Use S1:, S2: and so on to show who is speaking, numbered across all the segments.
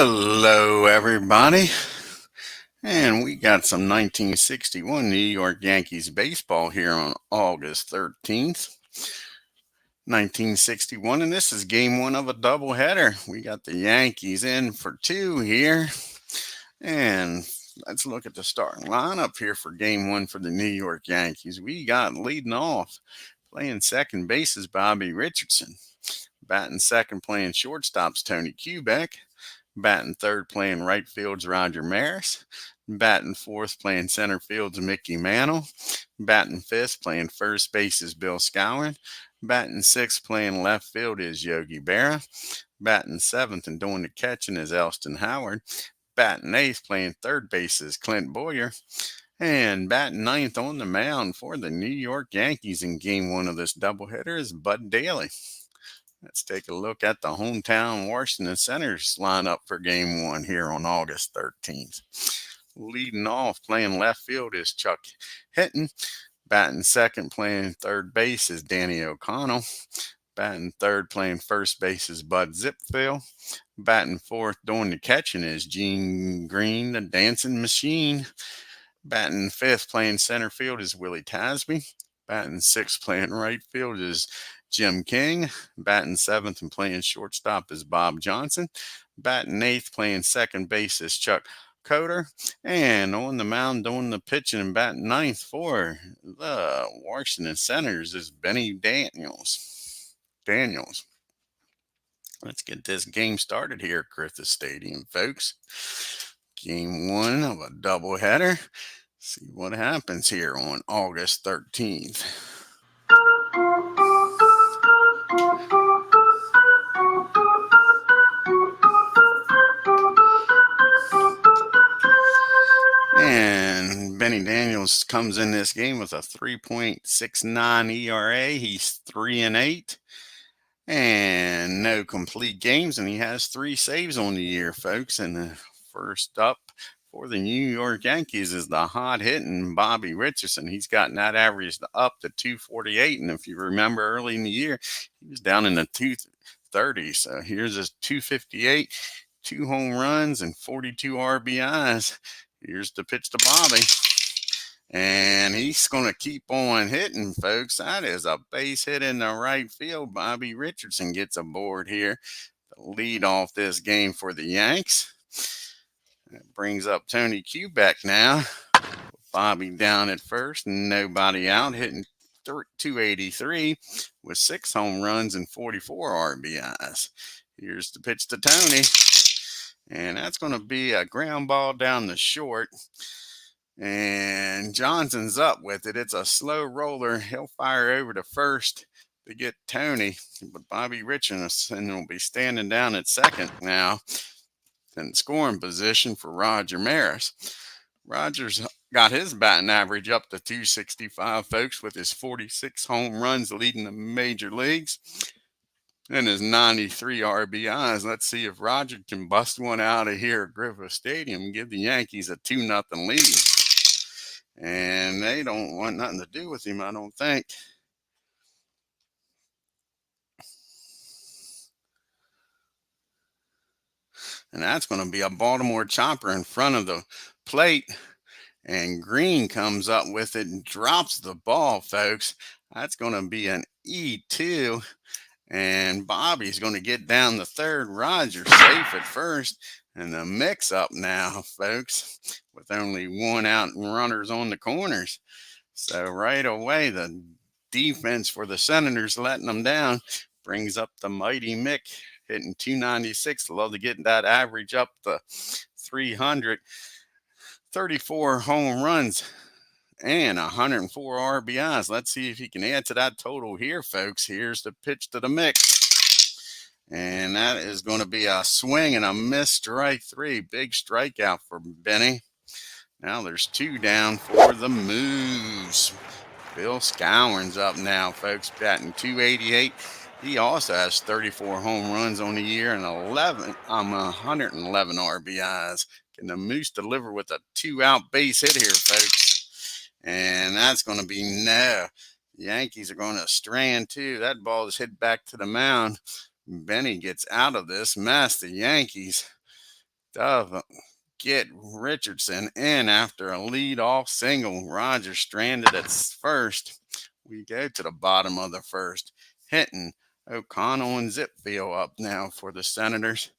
S1: Hello, everybody. And we got some 1961 New York Yankees baseball here on August 13th, 1961. And this is game one of a doubleheader. We got the Yankees in for two here. And let's look at the starting lineup here for game one for the New York Yankees. We got leading off, playing second base is Bobby Richardson. Batting second, playing shortstop's Tony Kubek. Batting third, playing right field's Roger Maris. Batting fourth, playing center field's Mickey Mantle. Batting fifth, playing first base is Bill Skowron. Batting sixth, playing left field is Yogi Berra. Batting seventh and doing the catching is Elston Howard. Batting eighth, playing third base is Clint Boyer. And batting ninth on the mound for the New York Yankees in game one of this doubleheader is Bud Daly. Let's take a look at the hometown Washington Senators lineup for game one here on August 13th. Leading off, playing left field is Chuck Hinton. Batting second, playing third base is Danny O'Connell. Batting third, playing first base is Bud Zipfield. Batting fourth, doing the catching is Gene Green, the dancing machine. Batting fifth, playing center field is Willie Tasby. Batting sixth, playing right field is Jim King. Batting seventh and playing shortstop is Bob Johnson. Batting eighth, playing second base is Chuck Coder. And on the mound doing the pitching and batting ninth for the Washington Senators is Benny Daniels. Let's get this game started here at Griffith Stadium, folks. Game one of a doubleheader. See what happens here on August 13th. And Benny Daniels comes in this game with a 3.69 ERA. He's 3-8 and no complete games, and he has 3 saves on the year, folks. And the first up for the New York Yankees is the hot hitting Bobby Richardson. He's gotten that average up to 248, and if you remember early in the year, he was down in the 230s. So here's his 258, 2 home runs, and 42 RBIs. Here's the pitch to Bobby. And he's going to keep on hitting, folks. That is a base hit in the right field. Bobby Richardson gets aboard here to lead off this game for the Yanks. That brings up Tony Kubek now. Bobby down at first, nobody out, hitting 283 with 6 home runs and 44 RBIs. Here's the pitch to Tony. And that's going to be a ground ball down the short. And Johnson's up with it. It's a slow roller. He'll fire over to first to get Tony. But Bobby Richardson will be standing down at second now in scoring position for Roger Maris. Roger's got his batting average up to 265, folks, with his 46 home runs leading the major leagues. And his 93 RBIs. Let's see if Roger can bust one out of here at Griffith Stadium and give the Yankees a 2-0 lead. And they don't want nothing to do with him, I don't think. And that's going to be a Baltimore chopper in front of the plate. And Green comes up with it and drops the ball, folks. That's going to be an E2. And Bobby's going to get down the third. Roger safe at first. And the mix-up now, folks, with only 1 out and runners on the corners. So right away, the defense for the Senators letting them down brings up the mighty Mick, hitting 296. Love to get that average up to 300. 34 home runs and 104 RBIs. Let's see if he can add to that total here, folks. Here's the pitch to the mix. And that is going to be a swing and a miss, strike 3. Big strikeout for Benny. Now there's 2 down for the Moose. Bill Skowron's up now, folks, batting 288. He also has 34 home runs on the year and 111 RBIs. Can the Moose deliver with a 2-out base hit here, folks? And that's going to be no. The Yankees are going to strand too. That ball is hit back to the mound. Benny gets out of this mess. The Yankees Doesn't get Richardson in after a lead-off single. Roger stranded at first. We go to the bottom of the first. Hinton, O'Connell, and Zipfield up now for the Senators.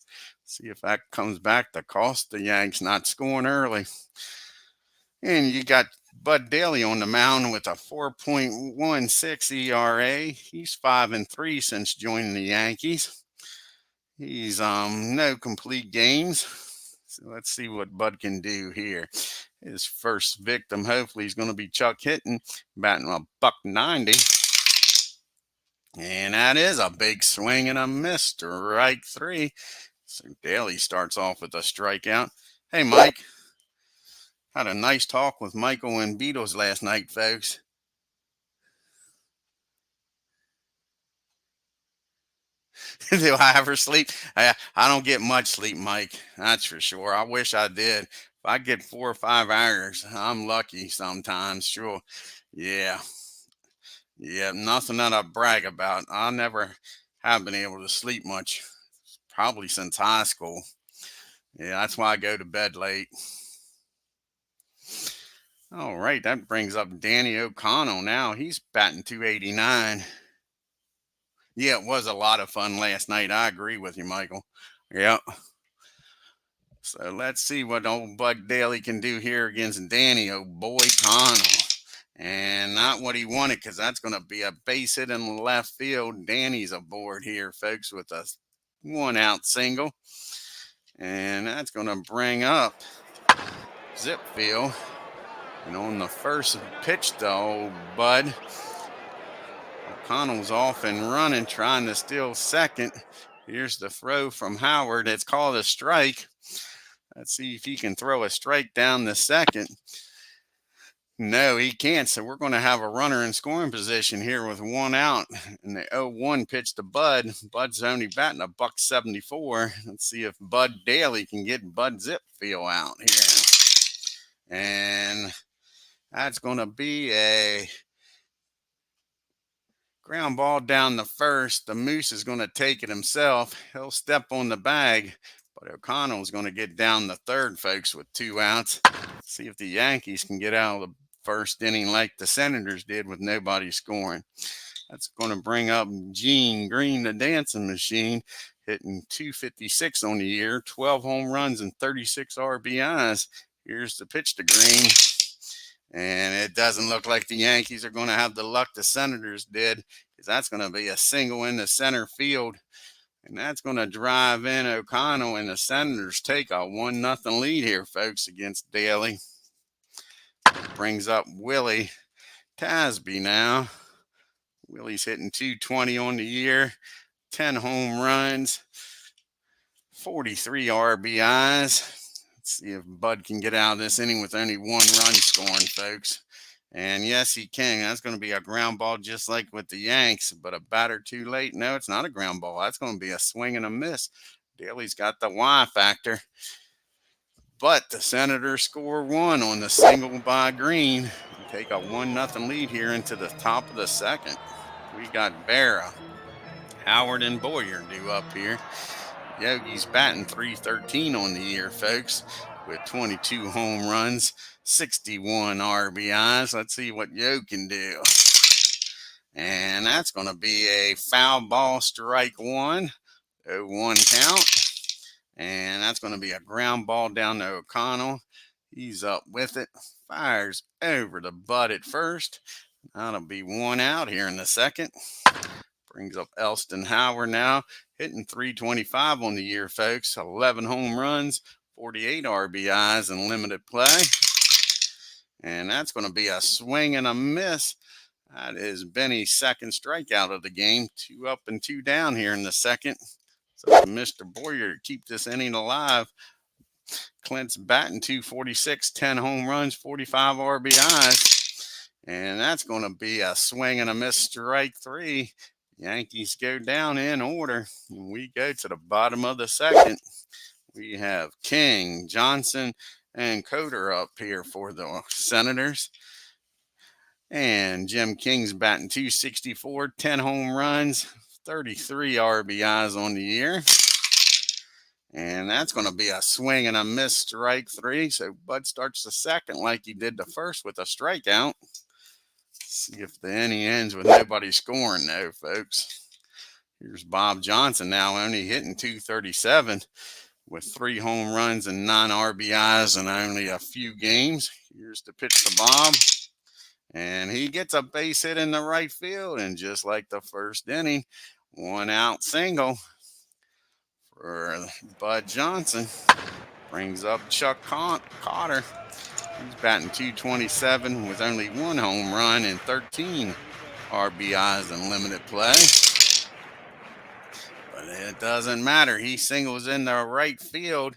S1: See if that comes back to cost the Yanks not scoring early. And you got Bud Daly on the mound with a 4.16 ERA. He's 5-3 since joining the Yankees. He's no complete games. So let's see what Bud can do here. His first victim, hopefully, is going to be Chuck Hinton, batting a $190. And that is a big swing and a miss. Strike three. So Daly starts off with a strikeout. Hey, Mike. Had a nice talk with Michael and Beatles last night, folks. Do I ever sleep? I don't get much sleep, Mike. That's for sure. I wish I did. If I get 4 or 5 hours, I'm lucky sometimes. Sure. Yeah. Yeah. Nothing that I brag about. I never have been able to sleep much, probably since high school. Yeah. That's why I go to bed late. All right. That brings up Danny O'Connell now. He's batting 289. Yeah, it was a lot of fun last night. I agree with you, Michael. Yeah. So let's see what old Bud Daly can do here against Danny O'Connell. And not what he wanted, because that's going to be a base hit in the left field. Danny's aboard here, folks, with a 1-out single. And that's going to bring up Zipfield. And on the first pitch, though, Bud O'Connell's off and running, trying to steal second. Here's the throw from Howard. It's called a strike. Let's see if he can throw a strike down the second. No, he can't. So we're going to have a runner in scoring position here with 1 out. And the 0-1 pitch to Bud. Bud's only batting a $174. Let's see if Bud Daly can get Bud Zipfield out here. And that's going to be a ground ball down the first. The Moose is going to take it himself. He'll step on the bag, but O'Connell is going to get down the third, folks, with 2 outs. See if the Yankees can get out of the first inning like the Senators did with nobody scoring. That's going to bring up Gene Green, the dancing machine, hitting 256 on the year, 12 home runs and 36 RBIs. Here's the pitch to Green. And it doesn't look like the Yankees are going to have the luck the Senators did, because that's going to be a single in the center field. And that's going to drive in O'Connell, and the Senators take a 1-0 lead here, folks, against Daly. Brings up Willie Tasby now. Willie's hitting 220 on the year, 10 home runs, 43 RBIs. Let's see if Bud can get out of this inning with only 1 run scoring, folks. And yes, he can. That's going to be a ground ball just like with the Yanks, but a batter too late. No, it's not a ground ball. That's going to be a swing and a miss. Daly's got the Y factor. But the Senators score 1 on the single by Green and take a 1-0 lead here into the top of the second. We got Berra, Howard, and Boyer due up here. Yogi's batting .313 on the year, folks, with 22 home runs, 61 RBIs. Let's see what Yogi can do. And that's going to be a foul ball, strike 1, 0-1 count. And that's going to be a ground ball down to O'Connell. He's up with it. Fires over to Bud at first. That'll be 1 out here in the second. Brings up Elston Howard now, hitting .325 on the year, folks. 11 home runs, 48 RBIs in limited play. And that's going to be a swing and a miss. That is Bennie's second strikeout of the game. 2 up and 2 down here in the second. So Mr. Boyer to keep this inning alive. Clint's batting .246, 10 home runs, 45 RBIs. And that's going to be a swing and a miss, strike 3. Yankees go down in order. We go to the bottom of the second. We have King, Johnson, and Coder up here for the Senators. And Jim King's batting .264, 10 home runs, 33 RBIs on the year. And that's going to be a swing and a miss, strike 3. So Bud starts the second like he did the first with a strikeout. See if the inning ends with nobody scoring, though, folks. Here's Bob Johnson now only hitting .237 with 3 home runs and 9 RBIs in only a few games. Here's the pitch to Bob. And he gets a base hit in the right field. And just like the first inning, 1 out single for Bud Johnson. Brings up Chuck Cotter. He's batting .227 with only 1 home run and 13 RBIs in limited play. But it doesn't matter. He singles in the right field,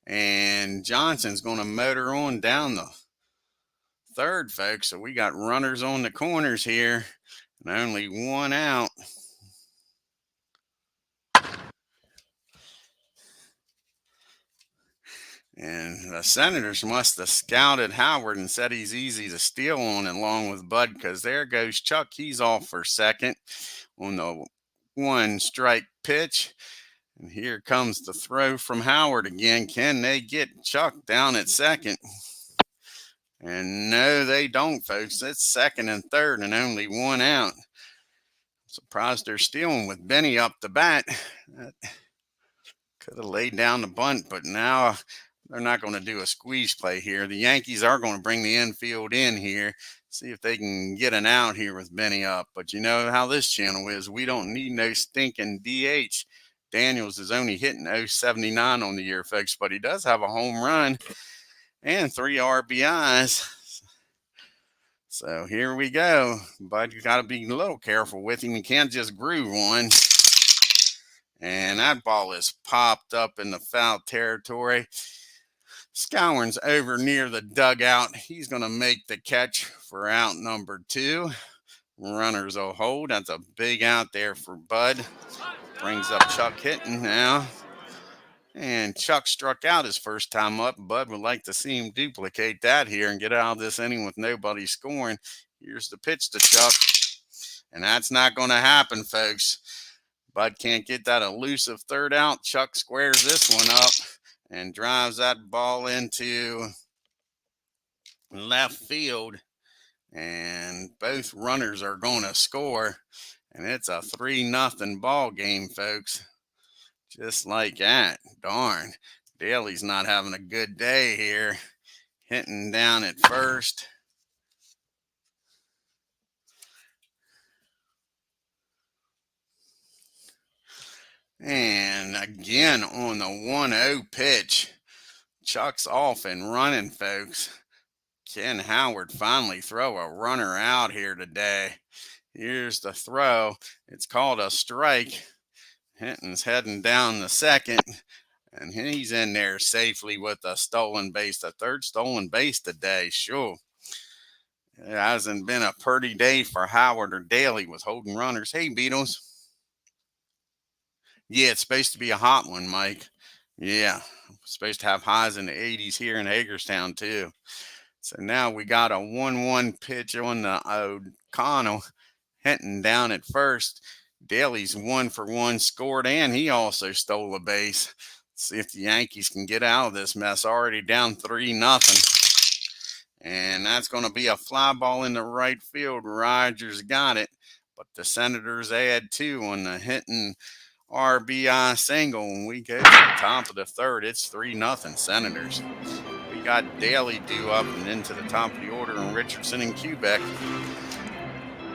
S1: and Johnson's going to motor on down the third, folks. So we got runners on the corners here and only 1 out. And the Senators must have scouted Howard and said he's easy to steal on along with Bud, because there goes Chuck. He's off for second on the 1 strike pitch. And here comes the throw from Howard again. Can they get Chuck down at second? And no, they don't, folks. It's second and third and only 1 out. Surprised they're stealing with Benny up the bat. Could have laid down the bunt, but now they're not going to do a squeeze play here. The Yankees are going to bring the infield in here, see if they can get an out here with Benny up. But you know how this channel is. We don't need no stinking DH. Daniels is only hitting .079 on the year, folks, but he does have a home run and 3 RBIs. So here we go. But you got to be a little careful with him. You can't just groove one. And that ball is popped up in the foul territory. Scourin's over near the dugout. He's going to make the catch for out number 2. Runners will hold. That's a big out there for Bud. Brings up Chuck hitting now. And Chuck struck out his first time up. Bud would like to see him duplicate that here and get out of this inning with nobody scoring. Here's the pitch to Chuck. And that's not going to happen, folks. Bud can't get that elusive third out. Chuck squares this one up and drives that ball into left field. And both runners are going to score. And it's a 3-0 ball game, folks. Just like that. Darn. DALEY's not having a good day here. Hitting down at first. And again on the 1-0 pitch. Chuck's off and running, folks. Can Howard finally throw a runner out here today? Here's the throw. It's called a strike. Hinton's heading down the second, and he's in there safely with a stolen base. The 3rd stolen base today, sure. It hasn't been a pretty day for Howard or DALEY with holding runners. Hey, Beatles. Yeah, it's supposed to be a hot one, Mike. Yeah, supposed to have highs in the 80s here in Hagerstown, too. So now we got a 1-1 pitch on the O'Connell. Hinton down at first. DALEY's 1 for 1 scored, and he also stole a base. Let's see if the Yankees can get out of this mess. Already down 3-0. And that's going to be a fly ball in the right field. Rogers got it. But the Senators add 2 on the Hinton RBI single. When we go to the top of the 3rd, it's 3-0 Senators. We got DALEY due up and into the top of the order, and Richardson and Quebec.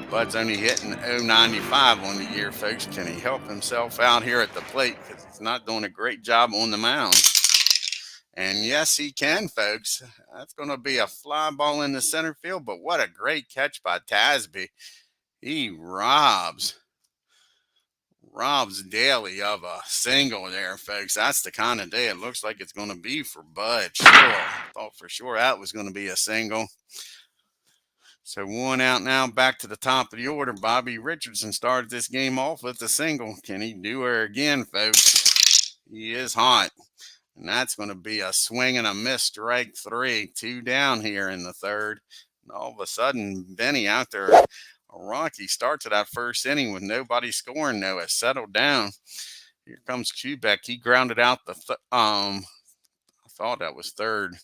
S1: Bud's only hitting .095 on the year, folks. Can he help himself out here at the plate? Because he's not doing a great job on the mound. And yes, he can, folks. That's going to be a fly ball in the center field, but what a great catch by Tasby. He robs DALEY of a single there, folks. That's the kind of day it looks like it's going to be for Bud. Sure. Thought for sure that was going to be a single. So 1 out now, back to the top of the order. Bobby Richardson started this game off with a single. Can he do her again, folks? He is hot. And that's going to be a swing and a miss, strike 3. 2 down here in the 3rd. And all of a sudden, Benny out there, a rocky start to that first inning with nobody scoring, though, has settled down. Here comes Quebec. He grounded out the I thought that was third,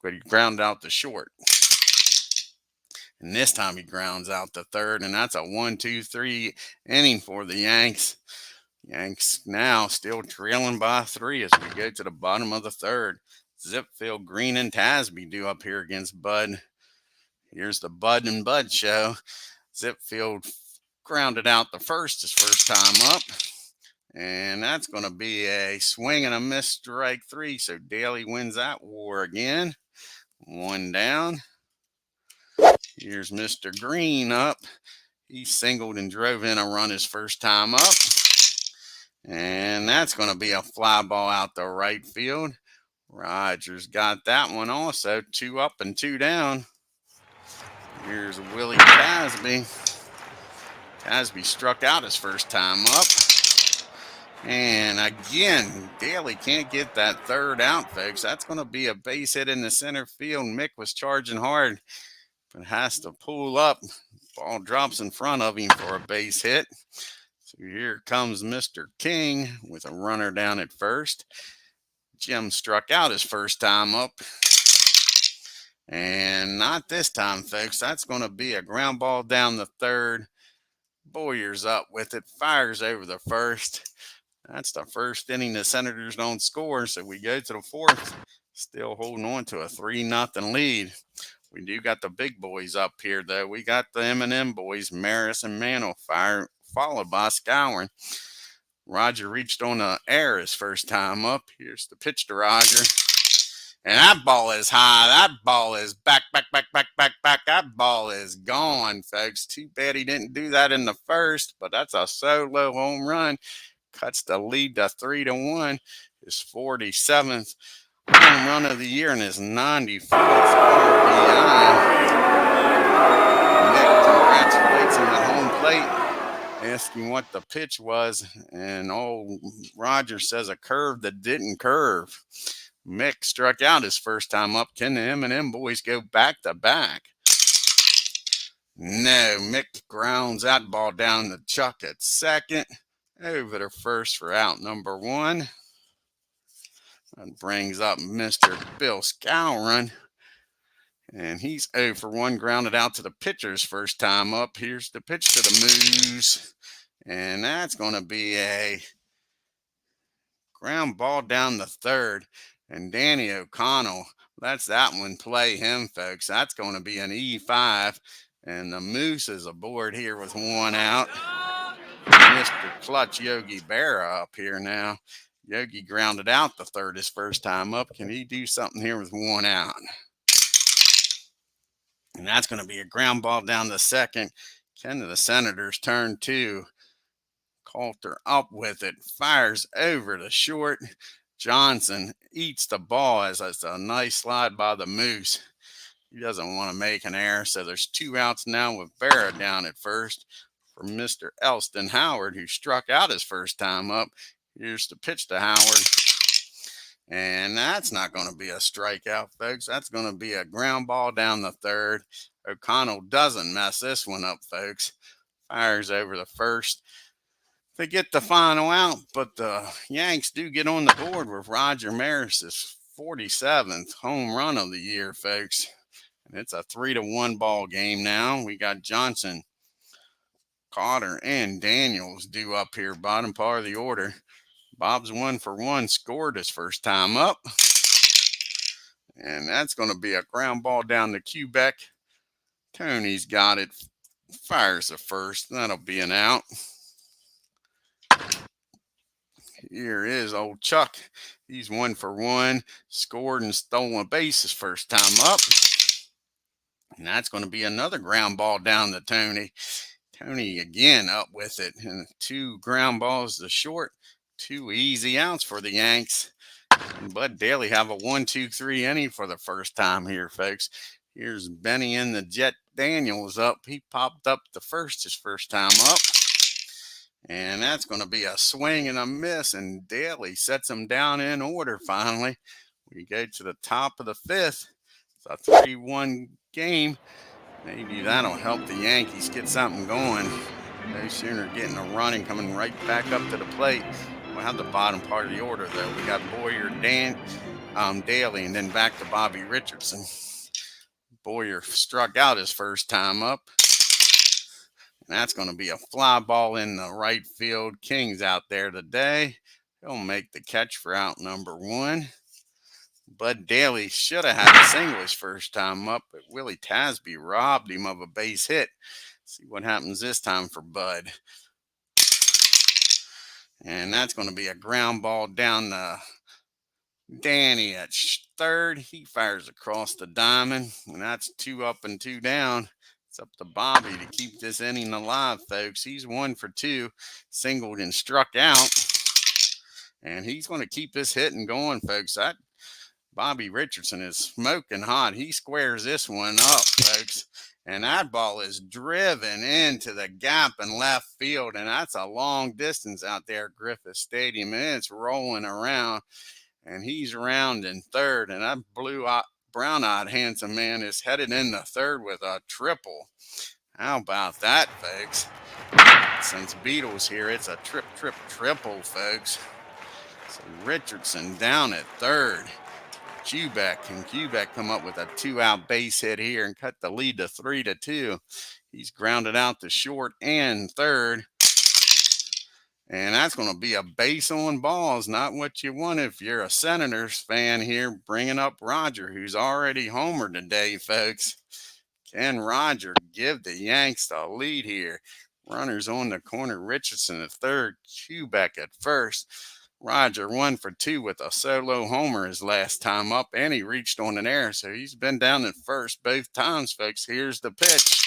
S1: but he grounded out the short. And this time he grounds out the third, and that's a 1-2-3 inning for the Yanks. Yanks now still trailing by 3 as we go to the bottom of the third. Zipfield, Green, and Tasby due up here against Bud. Here's the Bud and Bud show. Zipfield grounded out the first his first time up. And that's going to be a swing and a miss, strike 3. So DALEY wins that war again. 1 down. Here's Mr. Green up. He singled and drove in a run his first time up. And that's going to be a fly ball out the right field. Rogers got that one also. 2 up and 2 down. Here's Willie Tasby. Tasby struck out his first time up. And again, DALEY can't get that third out, folks. That's going to be a base hit in the center field. Mick was charging hard, but has to pull up. Ball drops in front of him for a base hit. So here comes Mr. King with a runner down at first. Jim struck out his first time up. And not this time, folks. That's going to be a ground ball down the third. Boyer's up with it. Fires over the first. That's the first inning. The Senators don't score, so we go to the fourth. Still holding on to a 3-0 lead. We do got the big boys up here, though. We got the M&M boys, Maris and Mantle, followed by Scouring. Roger reached on the air his first time up. Here's the pitch to Roger. And that ball is high. That ball is back. That ball is gone, folks. Too bad he didn't do that in the first, but that's a solo home run. Cuts the lead to 3-1. His 47th home run of the year and his 94th RBI. Nick congratulates him at home plate, asking what the pitch was, and Roger says a curve that didn't curve. Mick struck out his first time up. Can the M&M boys go back to back? No, Mick grounds that ball down to Chuck at second. Over to first for out number 1. That brings up Mr. Bill Scouring. And he's 0 for 1, grounded out to the pitcher's first time up. Here's the pitch to the Moose. And that's going to be a ground ball down the third. And Danny O'Connell, that's that one. Play him, folks. That's going to be an E5. And the Moose is aboard here with 1 out. Mr. Clutch Yogi Berra up here now. Yogi grounded out the third his first time up. Can he do something here with 1 out? And that's going to be a ground ball down the second. Ken to the Senators, turn 2. Coulter up with it. Fires over the short. Johnson eats the ball as it's a nice slide by the Moose. He doesn't want to make an error, so there's 2 outs now with Berra down at first for Mr. Elston Howard, who struck out his first time up. Here's the pitch to Howard. And that's not going to be a strikeout, folks. That's going to be a ground ball down the third. O'Connell doesn't mess this one up, folks. Fires over the first. They get the final out, but the Yanks do get on the board with Roger Maris's 47th home run of the year, folks. And it's a 3-1 ball game now. We got Johnson, Cotter, and Daniels due up here, bottom part of the order. Bob's 1 for 1, scored his first time up. And that's going to be a ground ball down to Quebec. Tony's got it. Fires the first. That'll be an out. Here is old Chuck. He's 1 for 1, scored and stolen a base his first time up. And that's going to be another ground ball down to Tony. Tony again up with it. And 2 ground balls to short. 2 easy outs for the Yanks. And Bud DALEY have a 1-2-3 inning for the first time here, folks. Here's Benny in the Jet. Daniels up. He popped up the first his first time up. And that's going to be a swing and a miss. And DALEY sets him down in order finally. We go to the top of the 5th. It's a 3-1 game. Maybe that'll help the Yankees get something going. No sooner getting a run and coming right back up to the plate. We'll have the bottom part of the order, though. We got Boyer, DALEY, and then back to Bobby Richardson. Boyer struck out his first time up. And that's going to be a fly ball in the right field. King's out there today. He'll make the catch for out number 1. Bud DALEY should have had a single his first time up, but Willie Tasby robbed him of a base hit. See what happens this time for Bud. And that's going to be a ground ball down to Danny at third. He fires across the diamond, and that's 2 up and 2 down. It's up to Bobby to keep this inning alive, folks. He's 1 for 2, singled and struck out. And he's going to keep this hitting going, folks. That Bobby Richardson is smoking hot. He squares this one up, folks. And that ball is driven into the gap in left field. And that's a long distance out there at Griffith Stadium. And it's rolling around. And he's rounding third. And that brown-eyed handsome man is headed into third with a triple. How about that, folks? Since Beatles here, it's a triple, folks. So Richardson down at third. Quebec come up with a 2-out base hit here and cut the lead to 3-2. He's grounded out to short and third. And that's going to be a base on balls, not what you want if you're a Senators fan here, bringing up Roger, who's already homered today, folks. Can Roger give the Yanks the lead here? Runners on the corner, Richardson at third, Quebec at first. Roger 1 for 2 with a solo homer his last time up, and he reached on an error, so he's been down at first both times, folks. Here's the pitch.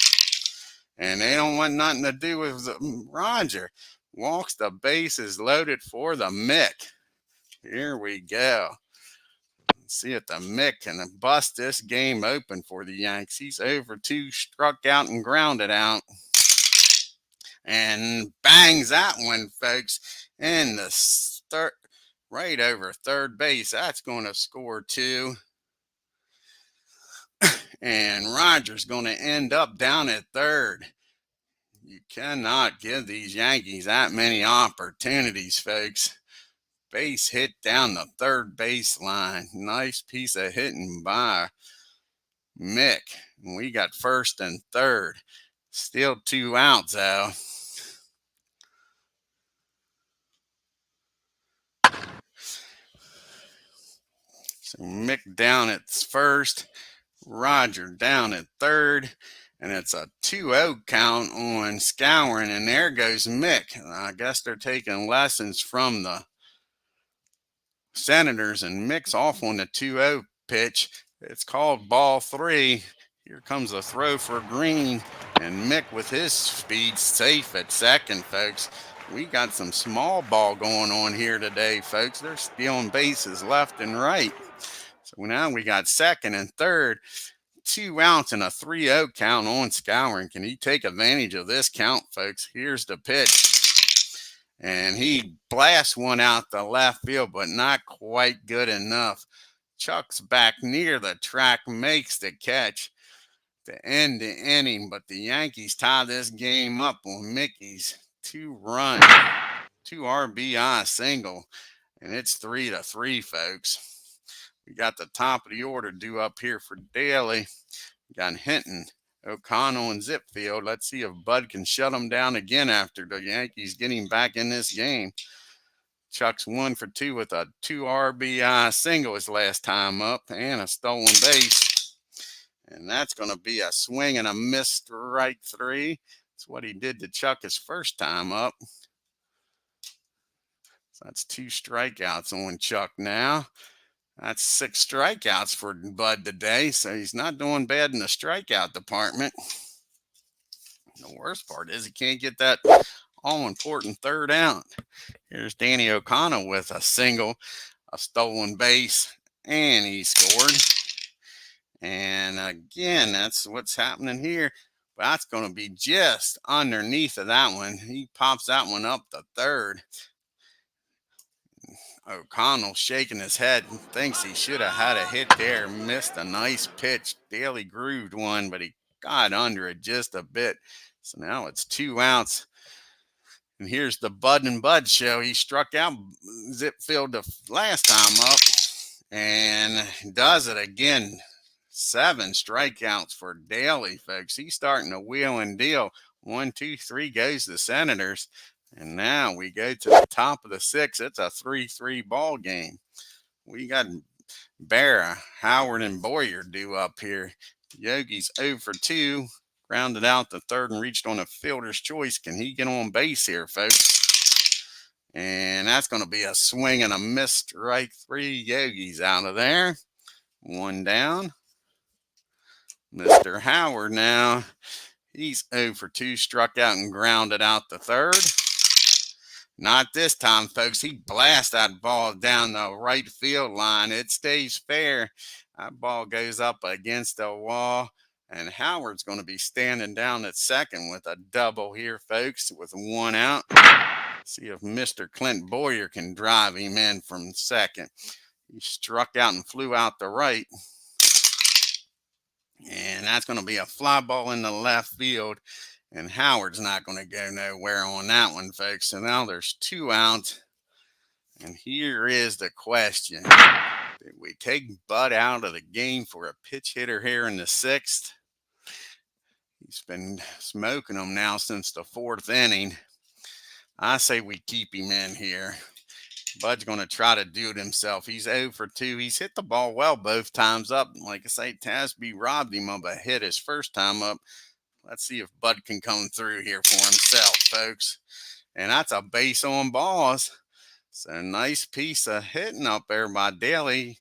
S1: And they don't want nothing to do with Roger. Walks the bases loaded for the Mick. Here we go. Let's see if the Mick can bust this game open for the Yanks. He's over 2, struck out and grounded out. And bangs that one, folks, in the right over third base. That's going to score 2. And Roger's going to end up down at third. You cannot give these Yankees that many opportunities, folks. Base hit down the third baseline. Nice piece of hitting by Mick. We got first and third. Still 2 outs, though. So Mick down at first. Roger down at third. And it's a 2-0 count on Scouring. And there goes Mick. I guess they're taking lessons from the Senators. And Mick's off on the 2-0 pitch. It's called ball 3. Here comes a throw for Green. And Mick with his speed safe at second, folks. We got some small ball going on here today, folks. They're stealing bases left and right. So now we got second and third. 2 outs and a 3-0 count on Scouring. Can he take advantage of this count, folks? Here's the pitch. And he blasts one out the left field, but not quite good enough. Chuck's back near the track, makes the catch to end the inning. But the Yankees tie this game up on Mickey's 2-run, 2 RBI single. And it's 3-3, folks. We got the top of the order due up here for DALEY. We got Hinton, O'Connell, and Zipfield. Let's see if Bud can shut them down again after the Yankees getting back in this game. Chuck's 1 for 2 with a 2 RBI single his last time up and a stolen base. And that's going to be a swing and a miss, strike 3. That's what he did to Chuck his first time up. So that's 2 strikeouts on Chuck now. That's 6 strikeouts for Bud today, so he's not doing bad in the strikeout department. The worst part is he can't get that all-important third out. Here's Danny O'Connell with a single, a stolen base, and he scored. And again, that's what's happening here. But that's going to be just underneath of that one. He pops that one up to third. O'Connell shaking his head and thinks he should have had a hit there. Missed a nice pitch. DALEY grooved one, but he got under it just a bit. So now it's 2 outs And here's the Bud and Bud show. He struck out zip field the last time up and does it again. 7 strikeouts for DALEY, folks. He's starting to wheel and deal. 1, 2, 3 goes the Senators. And now we go to the top of the 6th. It's a 3-3 ball game. We got Berra, Howard, and Boyer due up here. Yogi's 0 for 2. Grounded out the third and reached on a fielder's choice. Can he get on base here, folks? And that's going to be a swing and a miss. Strike 3. Yogi's out of there. 1 down. Mr. Howard now, he's 0 for 2, struck out and grounded out the third. Not this time, folks. He blasts that ball down the right field line. It stays fair. That ball goes up against the wall, and Howard's going to be standing down at second with a double here, folks, with 1 out. See if Mr. Clint Boyer can drive him in from second. He struck out and flew out the right. And that's going to be a fly ball in the left field. And Howard's not going to go nowhere on that one, folks. So now there's 2 out. And here is the question. Did we take Bud out of the game for a pitch hitter here in the 6th? He's been smoking them now since the 4th inning. I say we keep him in here. Bud's going to try to do it himself. He's 0 for 2. He's hit the ball well both times up. Like I say, Tasby robbed him of a hit his first time up. Let's see if Bud can come through here for himself, folks. And that's a base on balls. So nice piece of hitting up there by DALEY.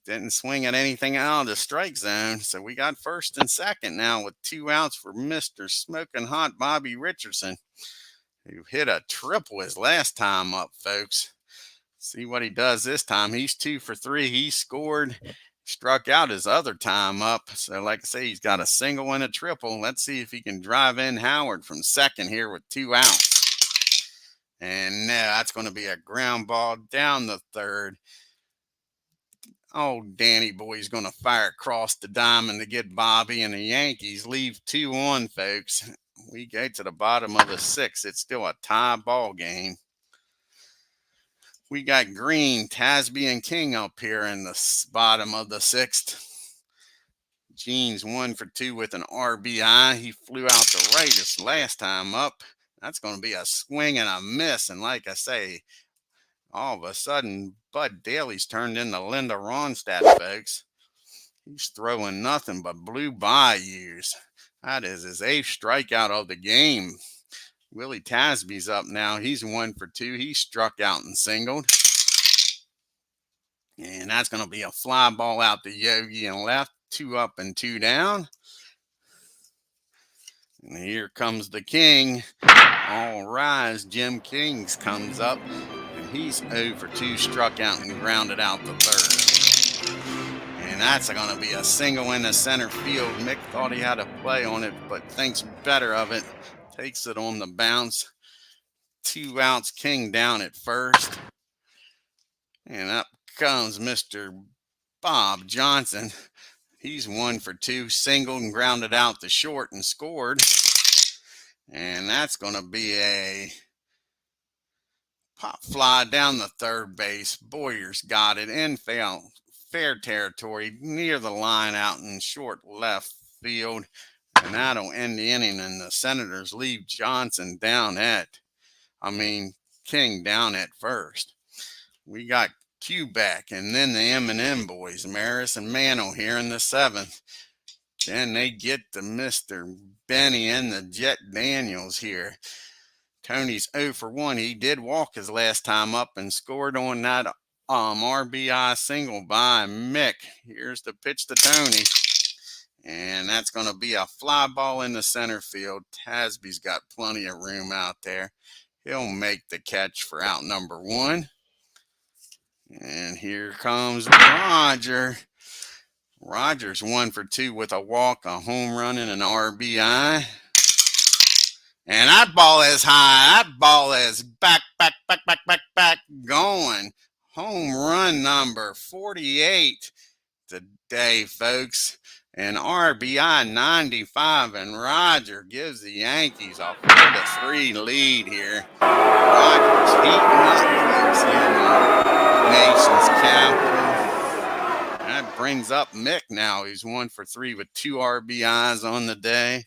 S1: Didn't swing at anything out of the strike zone. So we got first and second now with 2 outs for Mr. Smoking Hot Bobby Richardson, who hit a triple his last time up, folks. See what he does this time. He's 2 for 3. He scored, struck out his other time up. So like I say, he's got a single and a triple. Let's see if he can drive in Howard from second here with 2 outs. And now that's going to be a ground ball down the third. Oh, Danny Boy's going to fire across the diamond to get Bobby, and the Yankees leave 2 on, folks. We go to the bottom of the 6th. It's still a tie ball game. We got Green, Tasby, and King up here in the bottom of the 6th. Jeans 1 for 2 with an RBI. He flew out the right his last time up. That's going to be a swing and a miss. And like I say, all of a sudden, Bud DALEY's turned into Linda Ronstadt, folks. He's throwing nothing but blue bayous. That is his 8th strikeout of the game. Willie Tasby's up now. He's 1 for 2. He struck out and singled. And that's going to be a fly ball out to Yogi and left. 2 up and 2 down. And here comes the King. All rise. Jim Kings comes up. And he's 0 for 2. Struck out and grounded out the third. And that's going to be a single in the center field. Mick thought he had a play on it, but thinks better of it. Takes it on the bounce. 2 outs, King down at first. And up comes Mr. Bob Johnson. He's 1 for 2, singled and grounded out the short and scored. And that's going to be a pop fly down the third base. Boyer's got it in fair territory near the line out in short left field. And that'll end the inning, and the Senators leave King down at first. We got Q back, and then the M&M boys, Maris and Mano here in the 7th. Then they get to Mr. Benny and the Jet Daniels here. Tony's 0 for 1. He did walk his last time up and scored on that RBI single by Mick. Here's the pitch to Tony. And that's going to be a fly ball in the center field. Tasby's got plenty of room out there. He'll make the catch for out number 1. And here comes Roger. Roger's 1 for 2 with a walk, a home run, and an RBI. And that ball is high. That ball is back, going. Home run number 48 today, folks. and RBI 95, and Roger gives the Yankees a 4-3 lead here. Roger's heating up, folks, in the nation's capital. That brings up Mick now. He's 1 for 3 with 2 RBIs on the day.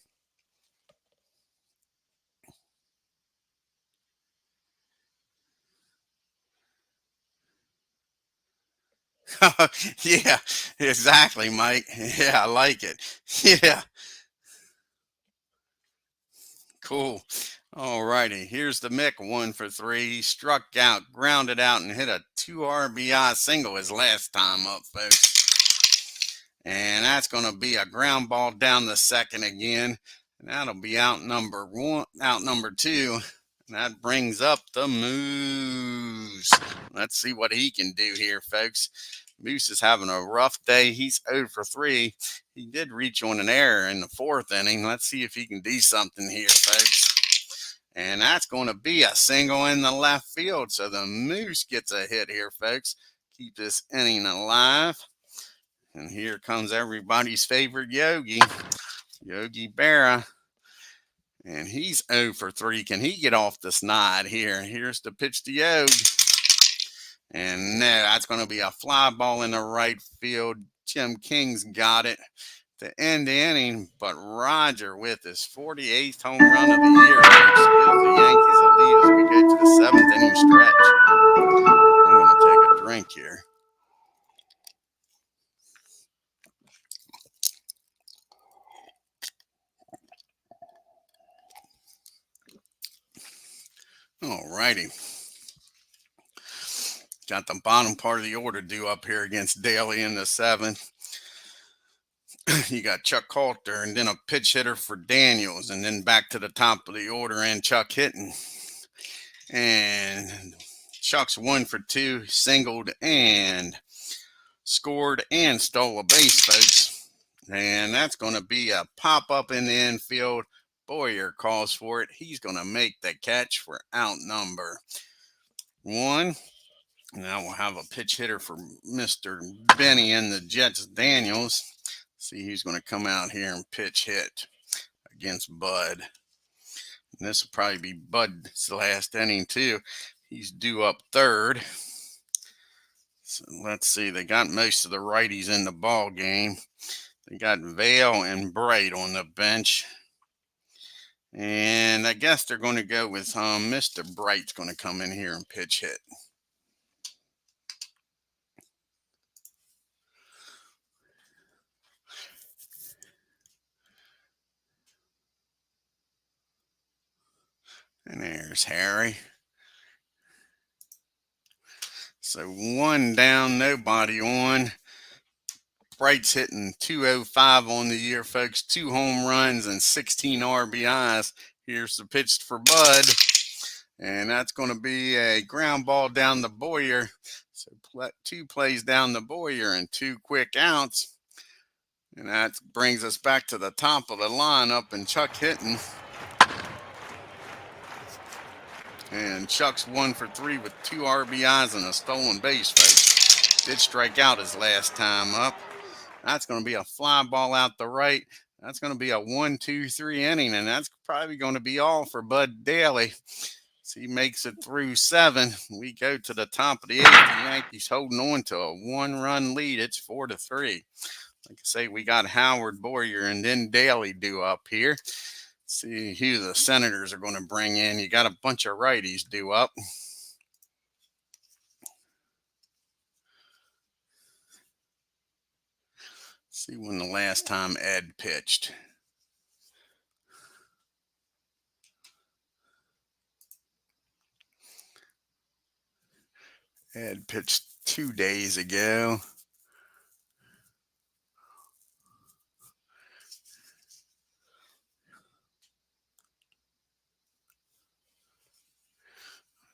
S1: Yeah, exactly, Mike. Yeah, I like it. Yeah, cool. All righty. Here's the Mick 1 for 3. He struck out, grounded out, and hit a 2 RBI single his last time up, folks. And that's going to be a ground ball down the second again. And that'll be out number 2. And that brings up the Moose. Let's see what he can do here, folks. Moose is having a rough day. He's 0 for 3. He did reach on an error in the 4th inning. Let's see if he can do something here, folks. And that's going to be a single in the left field. So the Moose gets a hit here, folks. Keep this inning alive. And here comes everybody's favorite Yogi Berra. And he's 0 for 3. Can he get off the snide here? Here's the pitch to Yogi. And that's going to be a fly ball in the right field. Jim King's got it to end the inning. But Roger, with his 48th home run of the year, folks, gives the Yankees a lead as we go to the 7th inning stretch. I'm going to take a drink here. All righty. Got the bottom part of the order due up here against DALEY in the 7th. You got Chuck Coulter and then a pitch hitter for Daniels, and then back to the top of the order and Chuck hitting. And Chuck's 1 for 2, singled and scored and stole a base, folks. And that's going to be a pop-up in the infield. Boyer calls for it. He's going to make the catch for out number 1. Now we'll have a pitch hitter for Mr. Benny and the Jets, Daniels. See who's going to come out here and pitch hit against Bud. And this will probably be Bud's last inning, too. He's due up 3rd. So let's see. They got most of the righties in the ball game. They got Vale and Bright on the bench. And I guess they're going to go with Mr. Bright's going to come in here and pitch hit. And there's Harry. So 1 down, nobody on. Bright's hitting 205 on the year, folks. 2 home runs and 16 RBIs. Here's the pitch for Bud. And that's going to be a ground ball down the Boyer. So 2 plays down the Boyer and 2 quick outs. And that brings us back to the top of the lineup and Chuck hitting. And Chuck's 1 for 3 with 2 RBIs and a stolen base, folks. Did strike out his last time up. That's going to be a fly ball out the right. That's going to be a 1-2-3 inning, and that's probably going to be all for Bud DALEY. So he makes it through 7. We go to the top of the 8th. The Yankees holding on to a 1-run lead. It's 4-3. Like I say, we got Howard, Boyer, and then DALEY due up here. See who the Senators are going to bring in. You got a bunch of righties due up. See when the last time Ed pitched. Ed pitched 2 days ago.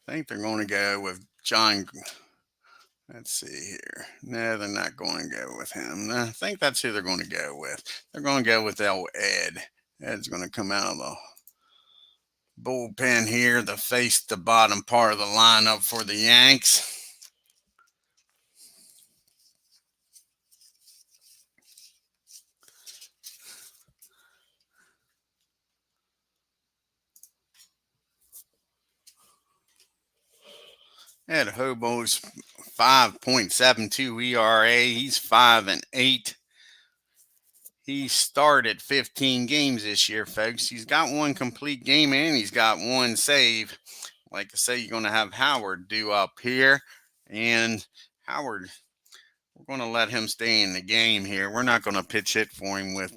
S1: I think they're going to go with John. Let's see here. No, they're not going to go with him. I think that's who they're going to go with. They're going to go with Ed. Ed's going to come out of the bullpen here to face the bottom part of the lineup for the Yanks. Ed Hobo's 5.72 ERA. He's 5-8. He started 15 games this year, folks. He's got one complete game and he's got one save. Like I say, you're going to have Howard due up here. And Howard, we're going to let him stay in the game here. We're not going to pitch hit for him with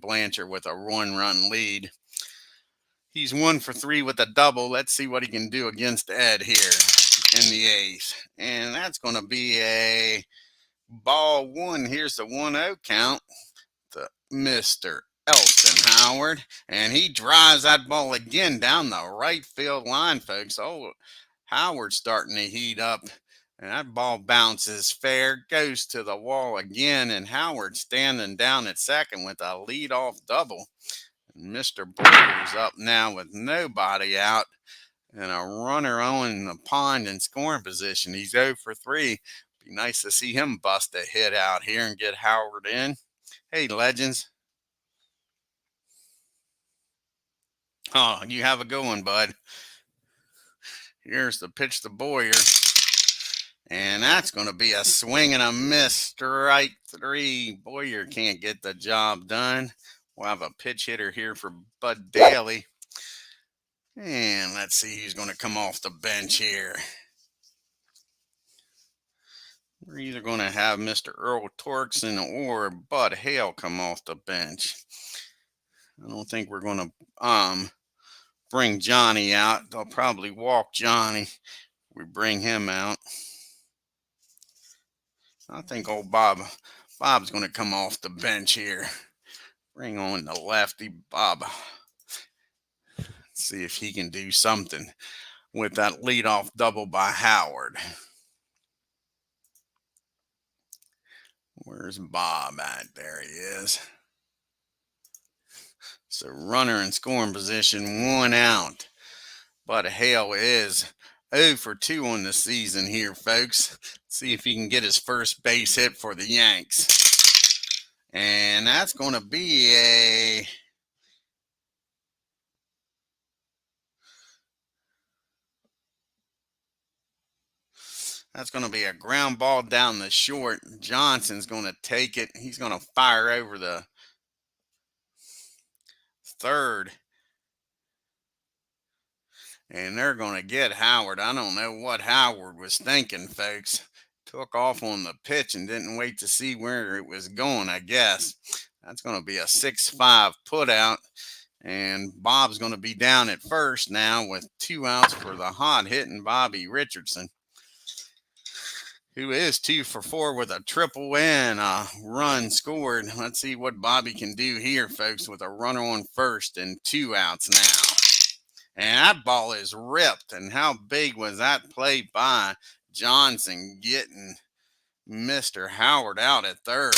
S1: Blanchard with a 1-run lead. He's 1 for 3 with a double. Let's see what he can do against Ed here in the 8th. And that's going to be a ball 1. Here's the 1-0 count to Mr. Elston Howard. And he drives that ball again down the right field line, folks. Oh, Howard's starting to heat up. And that ball bounces fair, goes to the wall again. And Howard standing down at second with a leadoff double. Mr. Boyer's up now with nobody out and a runner on the pond in scoring position. He's 0 for 3. Be nice to see him bust a hit out here and get Howard in. Hey, legends. Oh, you have a good one, bud. Here's the pitch to Boyer. And that's going to be a swing and a miss. Strike 3. Boyer can't get the job done. We'll have a pitch hitter here for Bud DALEY. And let's see who's going to come off the bench here. We're either going to have Mr. Earl Torkson or Bud Hale come off the bench. I don't think we're going to bring Johnny out. They'll probably walk Johnny. We bring him out. I think old Bob's going to come off the bench here. Bring on the lefty, Bob. See if he can do something with that leadoff double by Howard. Where's Bob at? There he is. So runner in scoring position, 1 out. But Hale is 0 for 2 on the season here, folks. See if he can get his first base hit for the Yanks. And that's going to be a ground ball down the short. Johnson's going to take it. He's going to fire over the third. And they're going to get Howard. I don't know what Howard was thinking, folks. Took off on the pitch and didn't wait to see where it was going, I guess. That's going to be a 6-5 put out. And Bob's going to be down at first now with 2 outs for the hot hitting Bobby Richardson, who is 2 for 4 with a triple and a run scored. Let's see what Bobby can do here, folks, with a runner on first and 2 outs now. And that ball is ripped. And how big was that play by Johnson getting Mr. Howard out at third?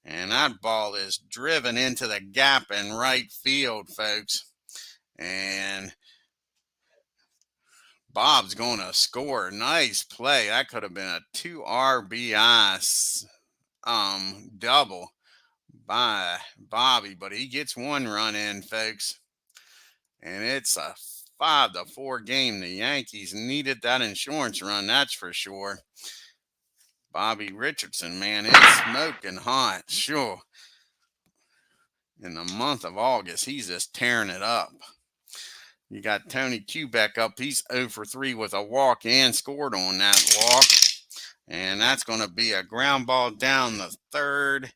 S1: And that ball is driven into the gap in right field, folks. And Bob's going to score. Nice play. That could have been a 2 RBI double by Bobby, but he gets 1 run in, folks. And it's a 5-4 game. The Yankees needed that insurance run, that's for sure. Bobby Richardson, man, is smoking hot. Sure. In the month of August, he's just tearing it up. You got Tony Kubek up. He's 0 for 3 with a walk and scored on that walk. And that's going to be a ground ball down the third.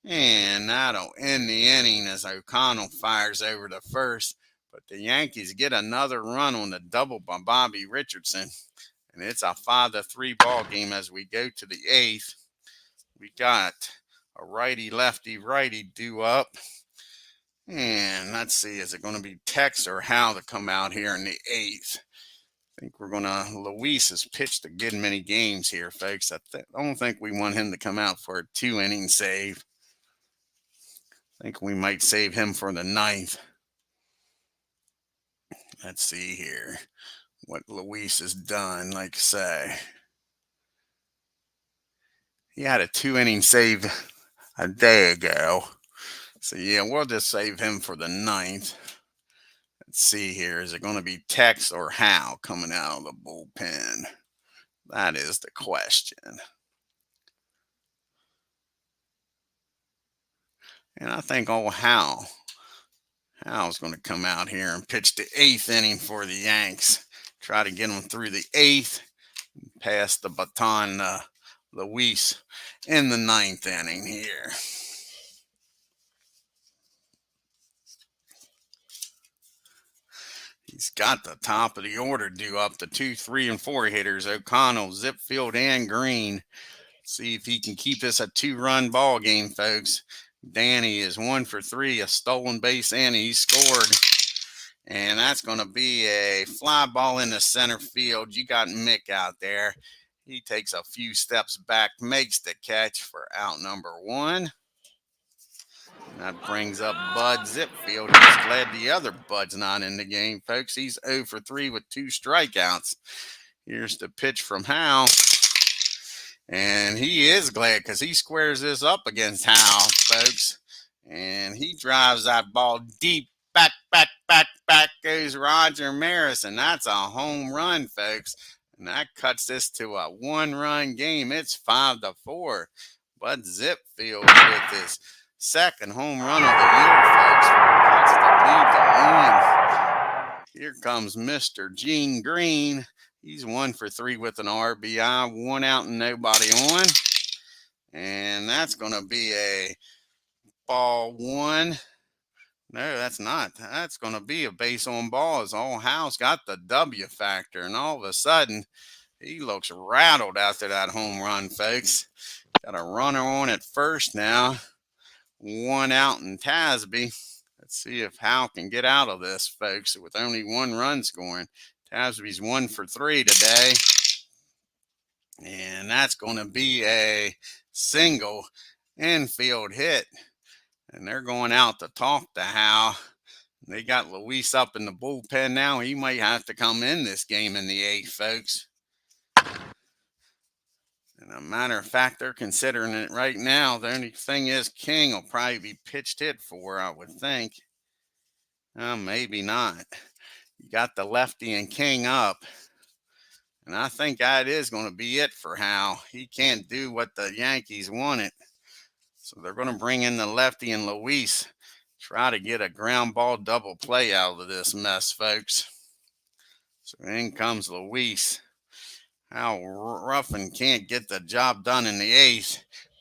S1: And that'll end the inning as O'Connell fires over to first. But the Yankees get another run on the double by Bobby Richardson. And it's a 5-3 ball game as we go to the 8th. We got a righty due up. And let's see, is it going to be Tex or Hal to come out here in the 8th? I think we're going to, Luis has pitched a good many games here, folks. I don't think we want him to come out for a 2-inning save. I think we might save him for the 9th. Let's see here what Luis has done. Like I say, he had a 2-inning save a day ago. So, yeah, we'll just save him for the 9th. Let's see here. Is it going to be Tex or Hal coming out of the bullpen? That is the question. And I think old Hal's going to come out here and pitch the 8th inning for the Yanks. Try to get them through the 8th. Pass the baton to Luis in the 9th inning here. He's got the top of the order due up. The 2, 3, and 4 hitters: O'Connell, Zipfield, and Green. See if he can keep this a 2-run ball game, folks. Danny is 1 for 3, a stolen base, and he scored. And that's going to be a fly ball in the center field. You got Mick out there. He takes a few steps back, makes the catch for out number 1. That brings up Bud Zipfield. He's glad the other Bud's not in the game, folks. He's 0 for 3 with 2 strikeouts. Here's the pitch from Hal. And he is glad because he squares this up against Hal, folks. And he drives that ball deep. Back goes Roger Maris. And that's a home run, folks. And that cuts this to a 1-run game. It's 5-4. Bud Zipfield with his 2nd home run of the year, folks. Cuts the lead to 1. Here comes Mr. Gene Green. He's 1 for 3 with an RBI, 1 out and nobody on. And that's going to be a ball 1. No, that's not. That's going to be a base on ball, as all Hal's got the W factor. And all of a sudden, he looks rattled after that home run, folks. Got a runner on at first now. 1 out in Tasby. Let's see if Hal can get out of this, folks, with only 1 run scoring. Tasby's 1 for 3 today. And that's going to be a single infield hit. And they're going out to talk to Hal. They got Luis up in the bullpen now. He might have to come in this game in the 8th, folks. And a matter of fact, they're considering it right now. The only thing is King will probably be pitched hit for, I would think. Maybe not. You got the lefty and King up. And I think that is going to be it for Hal. He can't do what the Yankees wanted. So they're going to bring in the lefty and Luis. Try to get a ground ball double play out of this mess, folks. So in comes Luis. Hal Ruffin can't get the job done in the 8th.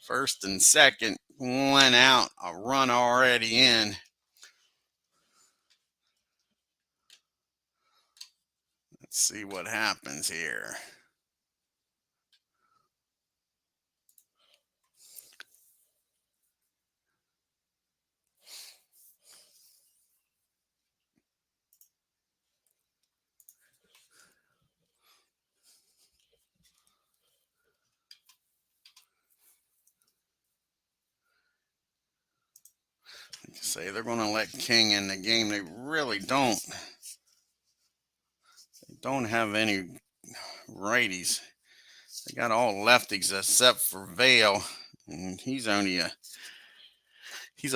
S1: 1st and 2nd, 1 out, a run already in. Let's see what happens here. Say they're going to let King in the game. They really don't. They don't have any righties. They got all lefties except for Vale. And he's a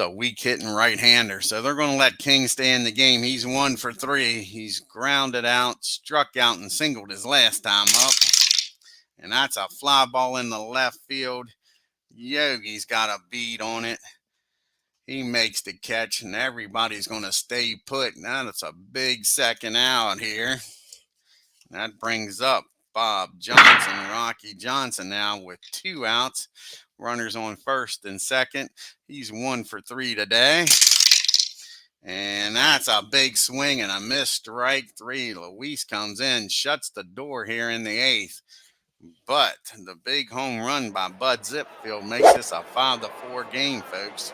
S1: weak hitting right-hander. So they're going to let King stay in the game. He's 1 for 3. He's grounded out, struck out, and singled his last time up. And that's a fly ball in the left field. Yogi's got a bead on it. He makes the catch, and everybody's going to stay put. Now that's a big 2nd out here. That brings up Bob Johnson, Rocky Johnson now with 2 outs. Runners on 1st and 2nd. He's 1 for 3 today. And that's a big swing and a missed strike 3. Luis comes in, shuts the door here in the 8th. But the big home run by Bud Zipfield makes this a 5-4 game, folks.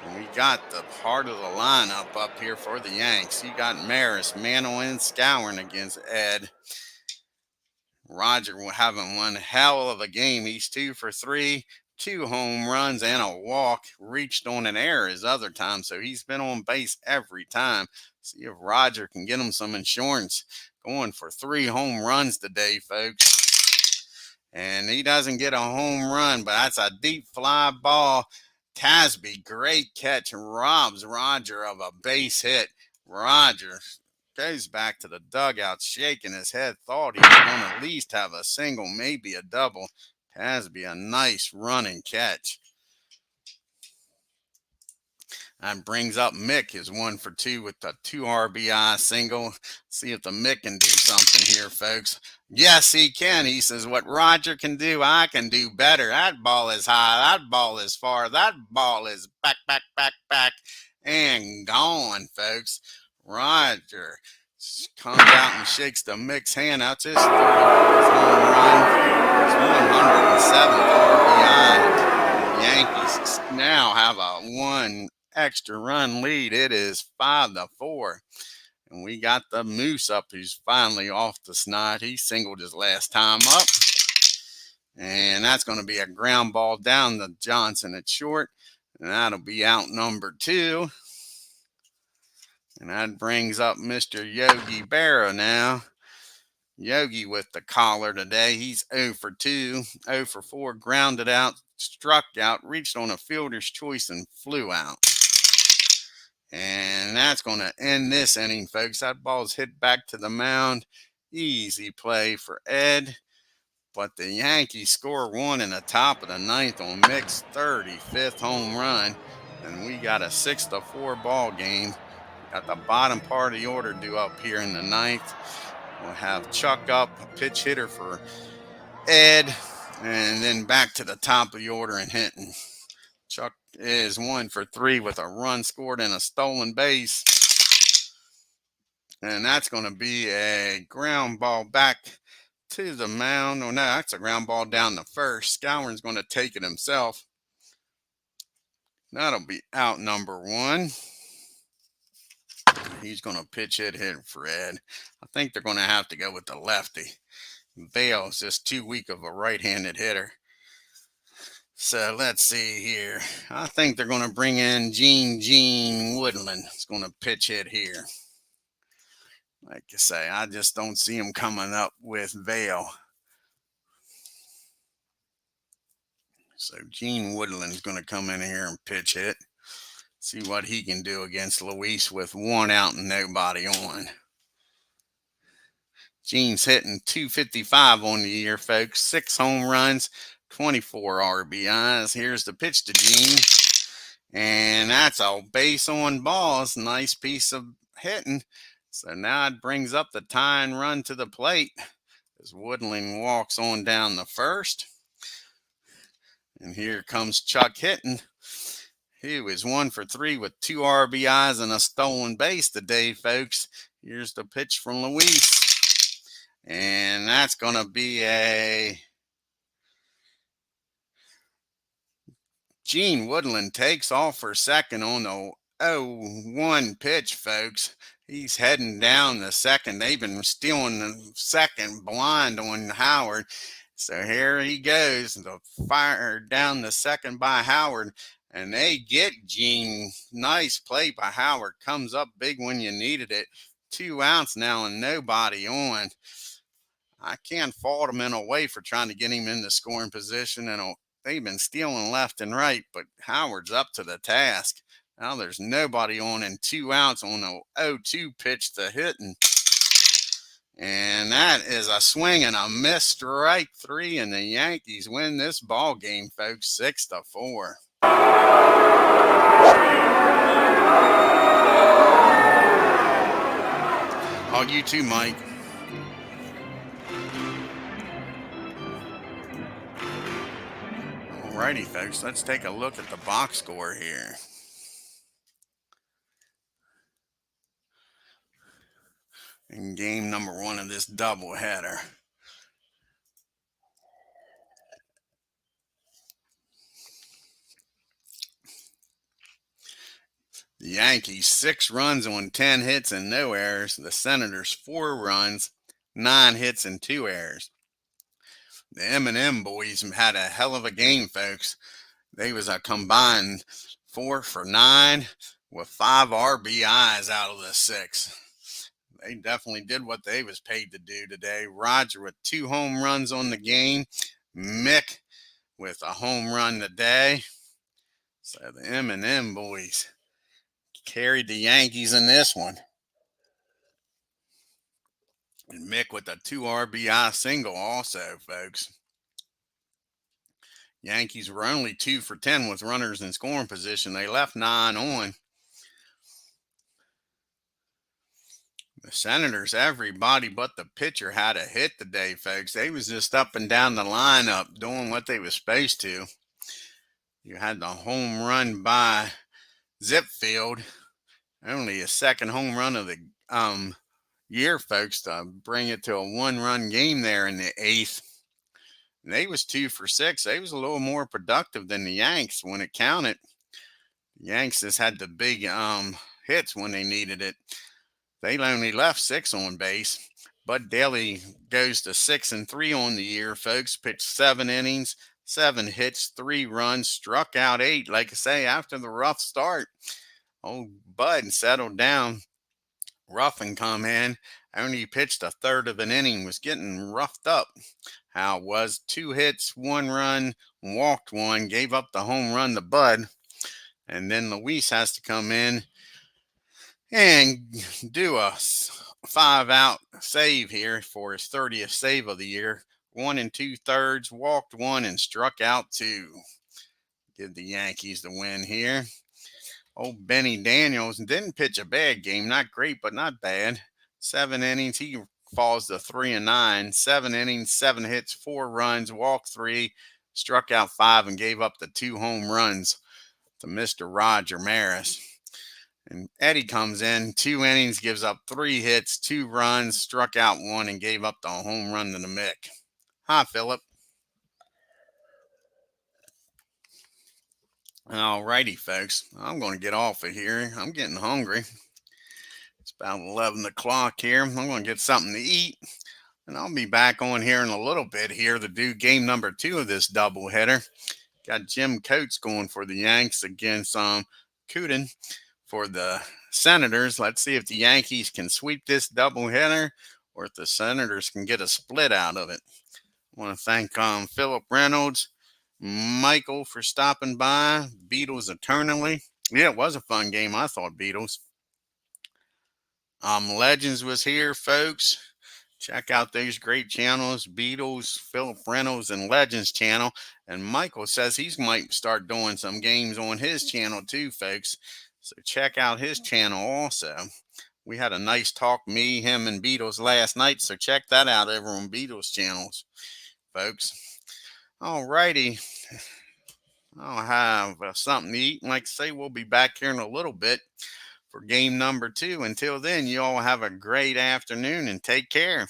S1: And we got the heart of the lineup up here for the Yanks. You got Maris, Mantle, and Scourin against Ed. Roger having one hell of a game. He's 2 for 3, 2 home runs and a walk. Reached on an error his other time, so he's been on base every time. See if Roger can get him some insurance. Going for 3 home runs today, folks. And he doesn't get a home run, but that's a deep fly ball. Tasby, great catch, robs Roger of a base hit. Roger goes back to the dugout, shaking his head, thought he was going to at least have a single, maybe a double. Has to be a nice running catch. And brings up Mick, his 1-for-2 with the 2 RBI single. See if the Mick can do something here, folks. Yes, he can. He says, what Roger can do, I can do better. That ball is high. That ball is far. That ball is back, back, back, back, and gone, folks. Roger comes out and shakes the Mick's hand. That's his 34th home run. His 107th RBI. The Yankees now have a 1 extra run lead. It is 5-4. And we got the Moose up. He's finally off the snide. He singled his last time up. And that's going to be a ground ball down to Johnson at short. And that'll be out number 2. And that brings up Mr. Yogi Berra now. Yogi with the collar today. He's 0-for-2, 0-for-4, grounded out, struck out, reached on a fielder's choice, and flew out. And that's going to end this inning, folks. That ball's hit back to the mound. Easy play for Ed. But the Yankees score 1 in the top of the 9th on Mick's 35th home run. And we got a 6-4 ball game. Got the bottom part of the order due up here in the 9th. We'll have Chuck up, a pitch hitter for Ed, and then back to the top of the order and hitting. Chuck is 1-for-3 with a run scored and a stolen base. And that's going to be a ground ball back to the mound. Oh, no, that's a ground ball down the first. Scourin's going to take it himself. That'll be out number 1. He's going to pitch hit for Ed. I think they're going to have to go with the lefty. Bale's just too weak of a right-handed hitter. So let's see here. I think they're going to bring in Gene Woodland. He's going to pitch hit here. Like I say, I just don't see him coming up with Vale. So Gene Woodland's going to come in here and pitch hit. See what he can do against Luis with 1 out and nobody on. Gene's hitting .255 on the year, folks. 6 home runs, 24 RBIs. Here's the pitch to Gene. And that's a base on balls. Nice piece of hitting. So now it brings up the tying run to the plate as Woodland walks on down the first. And here comes Chuck hitting. He was 1-for-3 with 2 RBIs and a stolen base today, folks. Here's the pitch from Luis. And that's going to be a Gene Woodland takes off for second on the 0-1 pitch, folks. He's heading down the second. They've been stealing the second blind on Howard. So here he goes. The fire down the second by Howard. And they get Gene. Nice play by Howard. Comes up big when you needed it. 2 outs now and nobody on. I can't fault him in a way for trying to get him in the scoring position. And they've been stealing left and right, but Howard's up to the task. Now there's nobody on and 2 outs on a 0-2 pitch to hitting. And that is a swing and a miss, strike 3, and the Yankees win this ball game, folks, 6-4. Oh, you too, Mike. Alrighty, folks, let's take a look at the box score here. In game number 1 of this doubleheader. The Yankees 6 runs on 10 hits and no errors. The Senators 4 runs, 9 hits and 2 errors. The M&M boys had a hell of a game, folks. They was a combined 4 for 9 with 5 RBIs out of the 6. They definitely did what they was paid to do today. Roger with 2 home runs on the game. Mick with a home run today. So the M&M boys carried the Yankees in this one. And Mick with a 2 RBI single also, folks. Yankees were only 2 for 10 with runners in scoring position. They left 9 on. The Senators, everybody but the pitcher had a hit today, folks. They was just up and down the lineup doing what they was supposed to. You had the home run by Zipfield, only a second home run of the year, folks, to bring it to a 1-run game there in the 8th. And they was 2 for 6. They was a little more productive than the Yanks when it counted. The Yanks just had the big hits when they needed it. They only left 6 on base. Bud DALEY goes to 6-3 on the year, folks. Pitched 7 innings, 7 hits, 3 runs, struck out 8. Like I say, after the rough start, old Bud settled down. Ruffin come in, only pitched a third of an inning, was getting roughed up. How it was 2 hits, 1 run, walked 1, gave up the home run to Bud. And then Luis has to come in and do a 5-out save here for his 30th save of the year. 1 2/3, walked 1 and struck out 2. Give the Yankees the win here. Old Benny Daniels didn't pitch a bad game. Not great, but not bad. 7 innings. He falls to 3-9. 7 innings, 7 hits, 4 runs, walked 3, struck out 5, and gave up the 2 home runs to Mr. Roger Maris. And Eddie comes in, 2 innings, gives up 3 hits, 2 runs, struck out 1, and gave up the home run to the Mick. Hi, Philip. All righty, folks. I'm going to get off of here. I'm getting hungry. It's about 11 o'clock here. I'm going to get something to eat. And I'll be back on here in a little bit here to do game number 2 of this doubleheader. Got Jim Coates going for the Yanks against Cooten for the Senators. Let's see if the Yankees can sweep this doubleheader or if the Senators can get a split out of it. I want to thank Philip Reynolds, Michael for stopping by, Beatles Eternally. Yeah, it was a fun game, I thought, Beatles. Legends was here, folks. Check out these great channels, Beatles, Philip Reynolds, and Legends channel. And Michael says he might start doing some games on his channel too, folks. So check out his channel also. We had a nice talk, me, him, and Beatles last night. So check that out over on Beatles channels, folks. All righty. I'll have something to eat. And like I say, we'll be back here in a little bit for game number 2. Until then, you all have a great afternoon and take care.